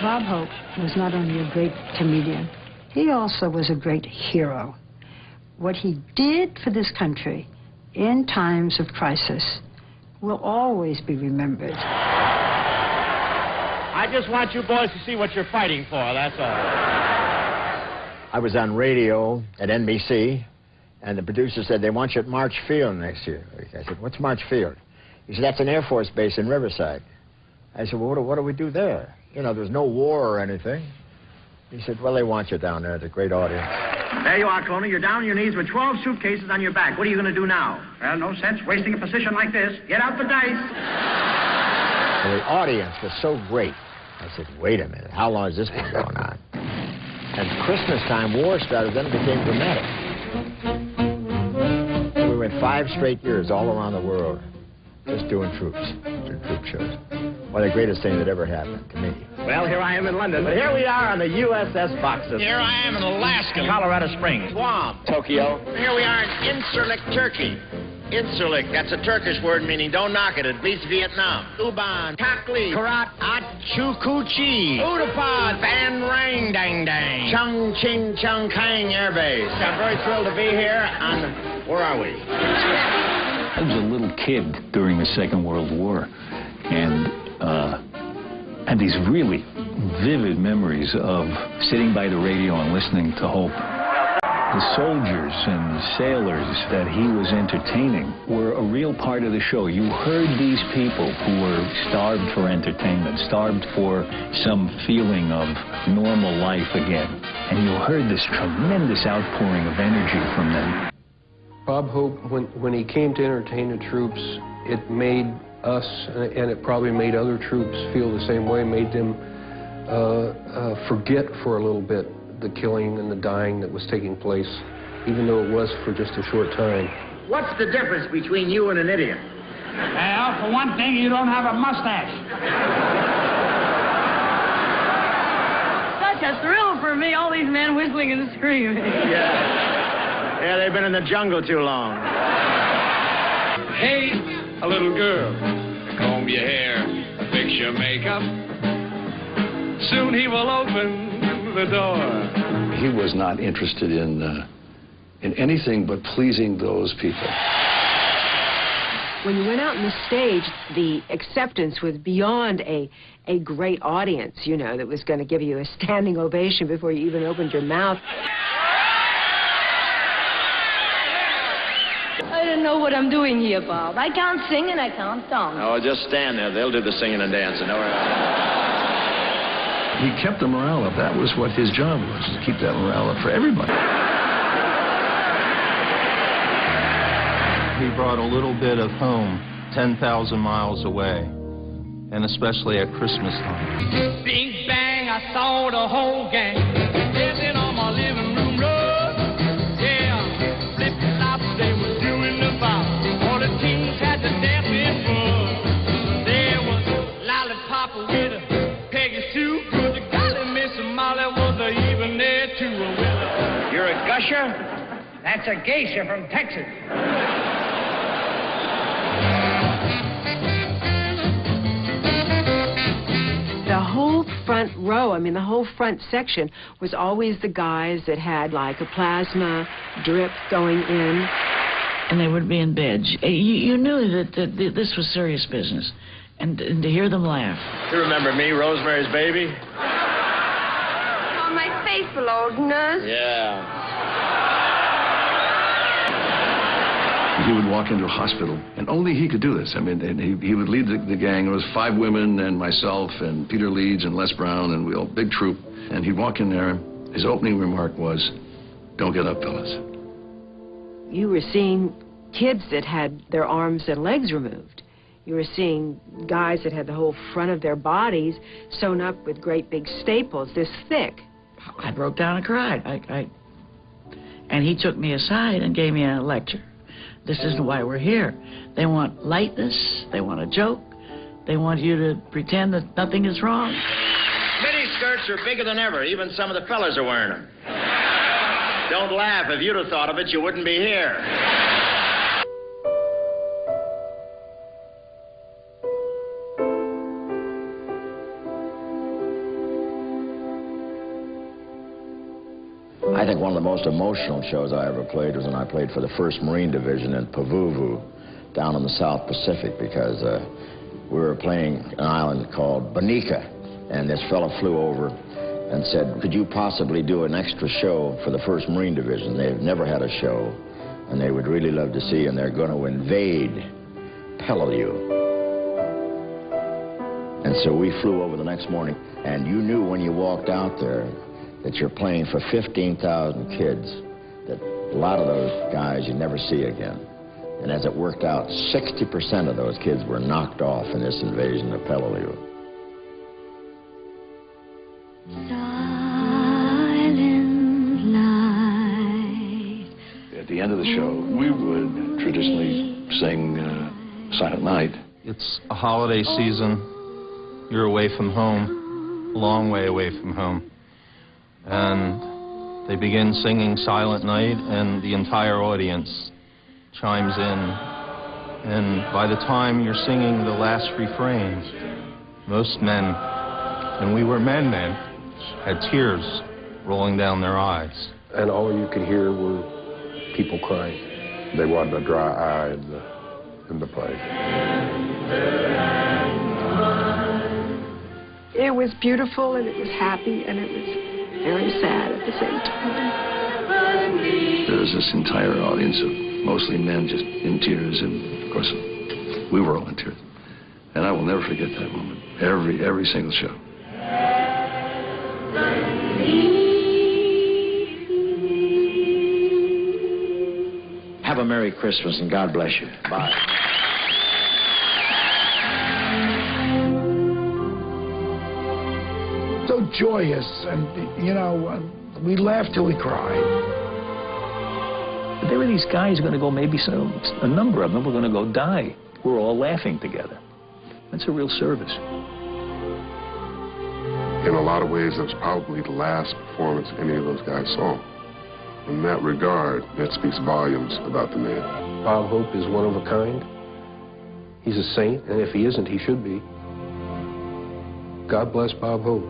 Bob Hope was not only a great comedian, he also was a great hero. What he did for this country in times of crisis will always be remembered. I just want you boys to see what you're fighting for, that's all. I was on radio at NBC, and the producer said, they want you at March Field next year. I said, what's March Field? He said, that's an Air Force base in Riverside. I said, well, what do we do there? You know, there's no war or anything. He said, well, they want you down there. It's a great audience. There you are, Cloney. You're down on your knees with 12 suitcases on your back. What are you going to do now? Well, no sense wasting a position like this. Get out the dice. Well, the audience was so great. I said, wait a minute. How long has this been going on? And Christmas time, war started, then it became dramatic. We went 5 straight years all around the world just doing troop shows. One of the greatest things that ever happened to me. Well, here I am in London, but here we are on the USS Boxer. Here I am in Alaska. Colorado Springs. Guam. Tokyo. Here we are in Incirlik, Turkey. Incirlik, that's a Turkish word meaning don't knock it. It beats Vietnam. Uban, Takli, Karat, Achukuchi, Utapad, Van Rang Dang Dang, Chung Ching Chung Kang Air Base. I'm very thrilled to be here on, where are we? I was a little kid during the Second World War, and had these really vivid memories of sitting by the radio and listening to Hope. The soldiers and sailors that he was entertaining were a real part of the show. You heard these people who were starved for entertainment, starved for some feeling of normal life again. And you heard this tremendous outpouring of energy from them. Bob Hope, when he came to entertain the troops, it made us, and it probably made other troops feel the same way, made them forget for a little bit the killing and the dying that was taking place, even though it was for just a short time. What's the difference between you and an idiot? Well, for one thing, you don't have a mustache. Such a thrill for me, all these men whistling and screaming. Yeah, they've been in the jungle too long. Hey, a little girl, comb your hair, fix your makeup. Soon he will open the door. He was not interested in anything but pleasing those people. When you went out on the stage, the acceptance was beyond a great audience, you know, that was going to give you a standing ovation before you even opened your mouth. I don't know what I'm doing here, Bob. I can't sing and I can't dance. Oh, just stand there. They'll do the singing and dancing. Don't worry. He kept the morale up. That was what his job was, to keep that morale up for everybody. He brought a little bit of home 10,000 miles away, and especially at Christmas time. Big bang, I saw the whole gang dancing on my living room rug. Yeah, flip-flops, they were doing the bop. All the teens had the dancing bug. There was Lollipop with a Peggy Sue. Good golly, Miss Molly was even there too. You're a gusher? That's a geisha from Texas. The whole front row, I mean, the whole front section was always the guys that had like a plasma drip going in. And they would be in bed. You knew that this was serious business. And to hear them laugh. You remember me, Rosemary's Baby? Oh, my faithful old nurse. Yeah. He would walk into a hospital, and only he could do this. I mean, and he would lead the gang. There was 5 women and myself and Peter Leeds and Les Brown, and we all big troop. And he'd walk in there. His opening remark was, "Don't get up, fellas." You were seeing kids that had their arms and legs removed. You were seeing guys that had the whole front of their bodies sewn up with great big staples, this thick. I broke down and cried. And he took me aside and gave me a lecture. This isn't why we're here. They want lightness. They want a joke. They want you to pretend that nothing is wrong. Mini skirts are bigger than ever. Even some of the fellas are wearing them. Don't laugh. If you'd have thought of it, you wouldn't be here. I think one of the most emotional shows I ever played was when I played for the 1st Marine Division in Pavuvu down in the South Pacific, because we were playing an island called Bonica, and this fellow flew over and said, could you possibly do an extra show for the 1st Marine Division? They've never had a show, and they would really love to see, and they're going to invade Peleliu. And so we flew over the next morning, and you knew when you walked out there that you're playing for 15,000 kids, that a lot of those guys you never see again. And as it worked out, 60% of those kids were knocked off in this invasion of Peleliu. At the end of the show, we would traditionally sing Silent Night. It's a holiday season. You're away from home, a long way away from home. And they begin singing Silent Night, and the entire audience chimes in. And by the time you're singing the last refrain, most men, and we were men then, had tears rolling down their eyes. And all you could hear were people crying. There wasn't a dry eye in the place. It was beautiful, and it was happy, and it was very sad at the same time. There was this entire audience of mostly men just in tears, and of course, we were all in tears. And I will never forget that moment, every single show. Have a Merry Christmas, and God bless you. Bye. So joyous, and, you know, we laughed till we cried. But there were these guys going to go, maybe a number of them were going to go die. We're all laughing together. That's a real service. In a lot of ways, it was probably the last performance any of those guys saw. In that regard, that speaks volumes about the man. Bob Hope is one of a kind. He's a saint, and if he isn't, he should be. God bless Bob Hope.